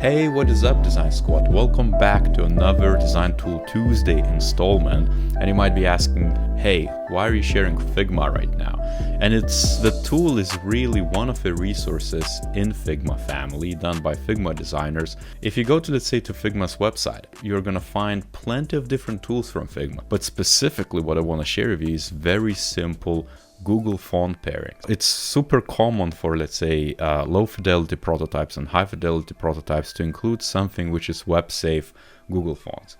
Hey, what is up, Design Squad? Welcome back to another Design Tool Tuesday installment. And you might be asking, hey, why are you sharing Figma right now? And the tool is really one of the resources in Figma family done by Figma designers. If you go to, let's say, to Figma's website, you're gonna find plenty of different tools from Figma. But specifically what I wanna share with you is very simple Google font pairing. It's super common for, let's say, low fidelity prototypes and high fidelity prototypes to include something which is web safe Google fonts.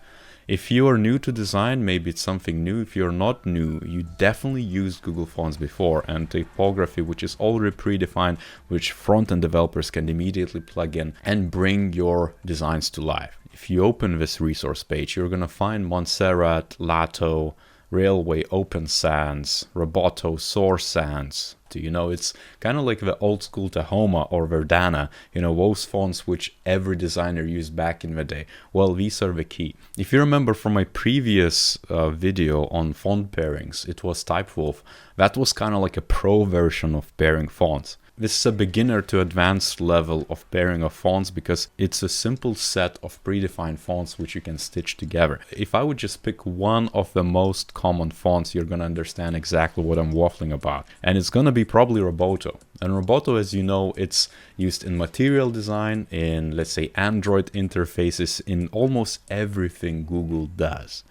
If you are new to design, maybe it's something new. If you're not new, you definitely used Google fonts before, and typography which is already predefined, which front-end developers can immediately plug in and bring your designs to life. If you open this resource page, you're gonna find Montserrat, Lato, Railway, Open Sans, Roboto, Source Sans. It's kind of like the old school Tahoma or Verdana, those fonts which every designer used back in the day. Well, these are the key. If you remember from my previous video on font pairings, it was Typewolf. That was kind of like a pro version of pairing fonts. This is a beginner to advanced level of pairing of fonts because it's a simple set of predefined fonts which you can stitch together. If I would just pick one of the most common fonts, you're going to understand exactly what I'm waffling about. And it's going to be probably Roboto. And Roboto, as you know, it's used in material design, in, let's say, Android interfaces, in almost everything Google does.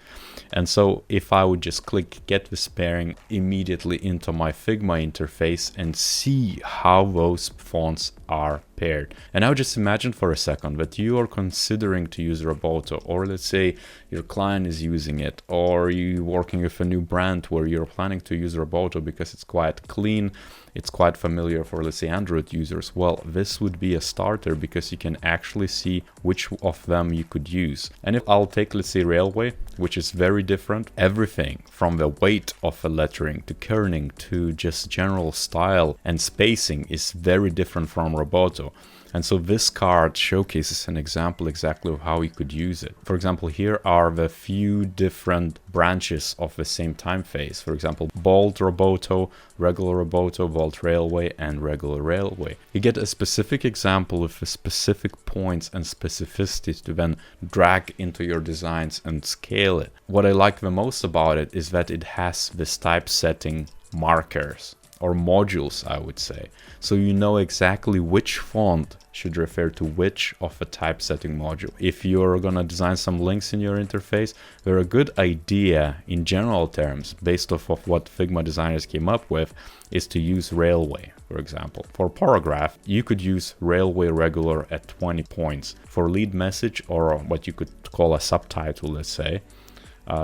And so if I would just click get this pairing immediately into my Figma interface and see how those fonts are paired. And now just imagine for a second that you are considering to use Roboto, or let's say your client is using it, or you're working with a new brand where you're planning to use Roboto because it's quite clean, it's quite familiar for, let's say, Android users. Well, this would be a starter because you can actually see which of them you could use. And if I'll take, let's say, Railway, which is very different, everything from the weight of the lettering to kerning to just general style and spacing is very different from Roboto. And so this card showcases an example exactly of how you could use it. For example, here are the few different branches of the same time phase. For example, bold Roboto, regular Roboto, bold Railway, and regular Railway. You get a specific example with the specific points and specificities to then drag into your designs and scale it. What I like the most about it is that it has this typesetting markers, or modules, I would say. So you know exactly which font should refer to which of a typesetting module. If you're gonna design some links in your interface, they're a good idea in general terms, based off of what Figma designers came up with, is to use Railway, for example. For paragraph, you could use Railway regular at 20 points. For lead message, or what you could call a subtitle, let's say,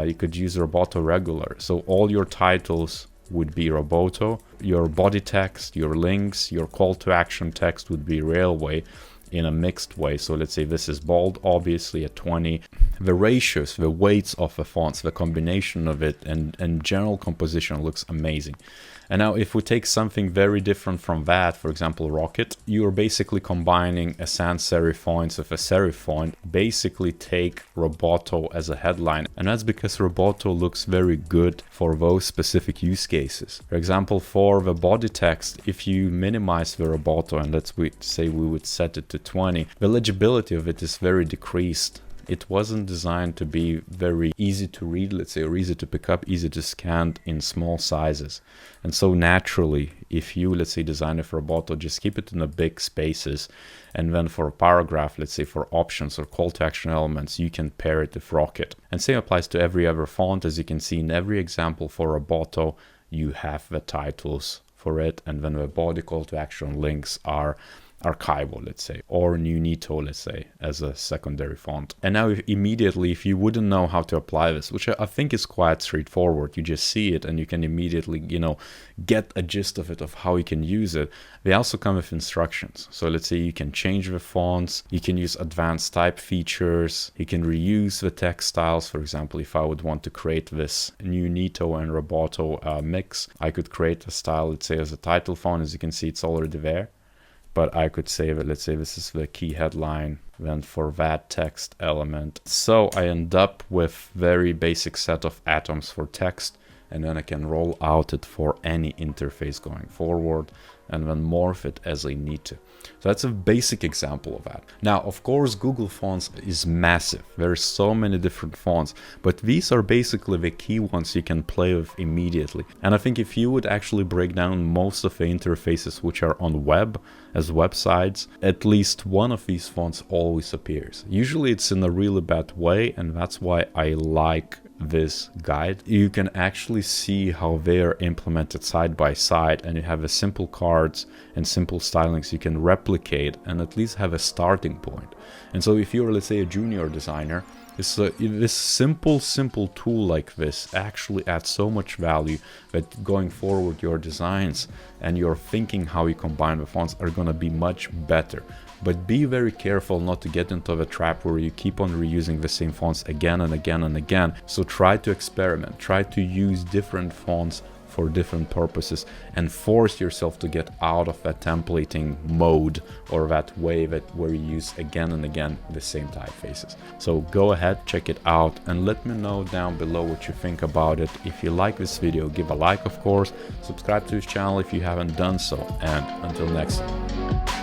you could use Roboto regular. So all your titles would be Roboto, your body text, your links, your call to action text would be Railway in a mixed way. So let's say this is bold, obviously at 20. The ratios, the weights of the fonts, the combination of it and general composition looks amazing. And now if we take something very different from that, for example, Rocket, you're basically combining a sans serif font with a serif font. Basically take Roboto as a headline. And that's because Roboto looks very good for those specific use cases. For example, for the body text, if you minimize the Roboto and let's say we would set it to 20, the legibility of it is very decreased. It wasn't designed to be very easy to read, let's say, or easy to pick up, easy to scan in small sizes. And so naturally, if you, let's say, design it for Roboto, just keep it in the big spaces. And then for a paragraph, let's say for options or call to action elements, you can pair it with Rocket. And same applies to every other font. As you can see in every example for Roboto, you have the titles for it. And then the body call to action links are Archivo, let's say, or Nunito, let's say, as a secondary font. And now immediately, if you wouldn't know how to apply this, which I think is quite straightforward, you just see it and you can immediately, get a gist of it, of how you can use it. They also come with instructions. So let's say you can change the fonts, you can use advanced type features, you can reuse the text styles. For example, if I would want to create this Nunito and Roboto mix, I could create a style, let's say, as a title font. As you can see, it's already there. But I could say that, let's say this is the key headline, then for that text element. So I end up with very basic set of atoms for text and then I can roll out it for any interface going forward and then morph it as I need to. So that's a basic example of that. Now, of course, Google Fonts is massive. There's so many different fonts, but these are basically the key ones you can play with immediately. And I think if you would actually break down most of the interfaces which are on web as websites, at least one of these fonts always appears. Usually it's in a really bad way, and that's why I like this guide. You can actually see how they are implemented side by side, and you have a simple cards and simple stylings you can replicate and at least have a starting point. And so if you're, let's say, a junior designer, this simple tool like this actually adds so much value that going forward your designs and your thinking how you combine the fonts are going to be much better. But be very careful not to get into the trap where you keep on reusing the same fonts again and again and again. So try to experiment, try to use different fonts for different purposes, and force yourself to get out of that templating mode or that way where you use again and again the same typefaces. So go ahead, check it out, and let me know down below what you think about it. If you like this video, give a like, of course, subscribe to this channel if you haven't done so, and until next time.